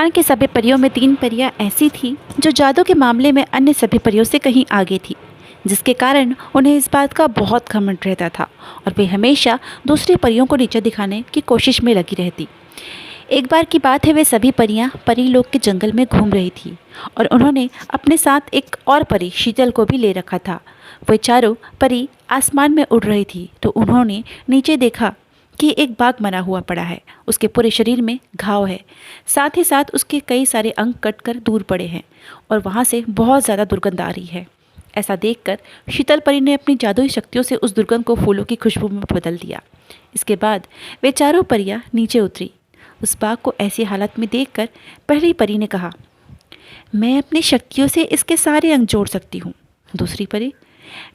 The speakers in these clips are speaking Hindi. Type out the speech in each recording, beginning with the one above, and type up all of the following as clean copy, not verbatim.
यहाँ के सभी परियों में 3 परियां ऐसी थीं जो जादू के मामले में अन्य सभी परियों से कहीं आगे थी, जिसके कारण उन्हें इस बात का बहुत घमंड रहता था और वे हमेशा दूसरी परियों को नीचा दिखाने की कोशिश में लगी रहती। एक बार की बात है, वे सभी परियां परीलोक के जंगल में घूम रही थी और उन्होंने अपने साथ एक और परी शीतल को भी ले रखा था। वे चारों परी आसमान में उड़ रही थी तो उन्होंने नीचे देखा कि एक बाघ मरा हुआ पड़ा है। उसके पूरे शरीर में घाव है, साथ ही साथ उसके कई सारे अंग कटकर दूर पड़े हैं और वहाँ से बहुत ज़्यादा दुर्गंध आ रही है। ऐसा देखकर शीतल परी ने अपनी जादुई शक्तियों से उस दुर्गंध को फूलों की खुशबू में बदल दिया। इसके बाद वे चारों परियां नीचे उतरी। उस बाघ को ऐसी हालत में देखकर पहली परी ने कहा, मैं अपनी शक्तियों से इसके सारे अंग जोड़ सकती हूँ। दूसरी परी,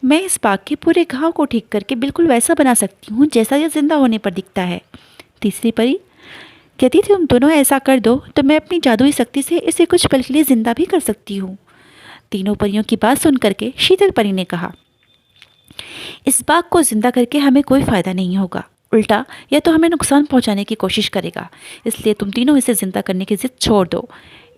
मैं इस बाघ के पूरे घाव को ठीक करके बिल्कुल वैसा बना सकती हूँ जैसा यह जिंदा होने पर दिखता है। तीसरी परी, यदि तुम दोनों ऐसा कर दो तो मैं अपनी जादुई शक्ति से इसे कुछ पल के लिए जिंदा भी कर सकती हूँ। तीनों परियों की बात सुन करके शीतल परी ने कहा, इस बाघ को जिंदा करके हमें कोई फ़ायदा नहीं होगा, उल्टा यह तो हमें नुकसान पहुंचाने की कोशिश करेगा, इसलिए तुम तीनों इसे जिंदा करने की जिद छोड़ दो।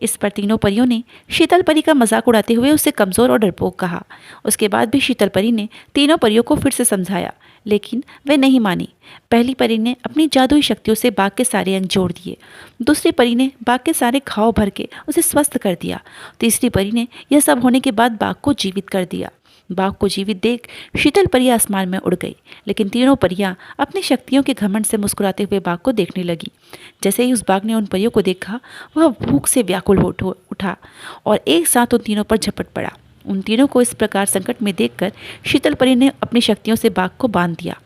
इस पर तीनों परियों ने शीतल परी का मजाक उड़ाते हुए उसे कमज़ोर और डरपोक कहा। उसके बाद भी शीतल परी ने तीनों परियों को फिर से समझाया, लेकिन वे नहीं मानी। पहली परी ने अपनी जादुई शक्तियों से बाघ के सारे अंग जोड़ दिए। दूसरी परी ने बाघ के सारे घाव भर के उसे स्वस्थ कर दिया। तीसरी परी ने यह सब होने के बाद बाघ को जीवित कर दिया। बाघ को जीवित देख शीतल परी आसमान में उड़ गई, लेकिन तीनों परियां अपनी शक्तियों के घमंड से मुस्कुराते हुए बाघ को देखने लगी। जैसे ही उस बाघ ने उन परियों को देखा, वह भूख से व्याकुल हो उठा और एक साथ उन तीनों पर झपट पड़ा। उन तीनों को इस प्रकार संकट में देखकर शीतल परी ने अपनी शक्तियों से बाघ को बांध दिया।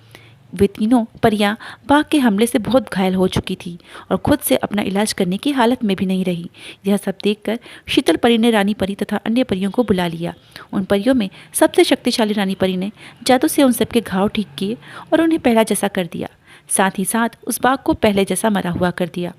वे तीनों परियां बाघ के हमले से बहुत घायल हो चुकी थी और खुद से अपना इलाज करने की हालत में भी नहीं रही। यह सब देखकर शीतल परी ने रानी परी तथा अन्य परियों को बुला लिया। उन परियों में सबसे शक्तिशाली रानी परी ने जादू से उन सबके घाव ठीक किए और उन्हें पहला जैसा कर दिया। साथ ही साथ उस बाघ को पहले जैसा मरा हुआ कर दिया।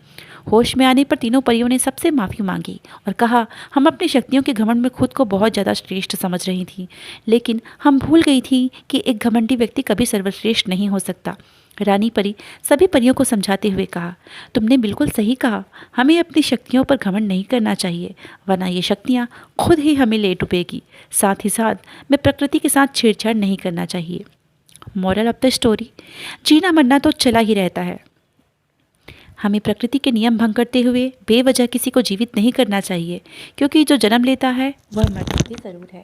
होश में आने पर तीनों परियों ने सबसे माफ़ी मांगी और कहा, हम अपनी शक्तियों के घमंड में खुद को बहुत ज़्यादा श्रेष्ठ समझ रही थी, लेकिन हम भूल गई थी कि एक घमंडी व्यक्ति कभी सर्वश्रेष्ठ नहीं हो सकता। रानी परी सभी परियों को समझाते हुए कहा, तुमने बिल्कुल सही कहा, हमें अपनी शक्तियों पर घमंड नहीं करना चाहिए, वरना ये शक्तियाँ खुद ही हमें ले डुबेगी। साथ ही साथ में प्रकृति के साथ छेड़छाड़ नहीं करना चाहिए। मॉरल ऑफ द स्टोरी, जीना मरना तो चला ही रहता है। हमें प्रकृति के नियम भंग करते हुए बेवजह किसी को जीवित नहीं करना चाहिए, क्योंकि जो जन्म लेता है वह मरता भी ज़रूर है।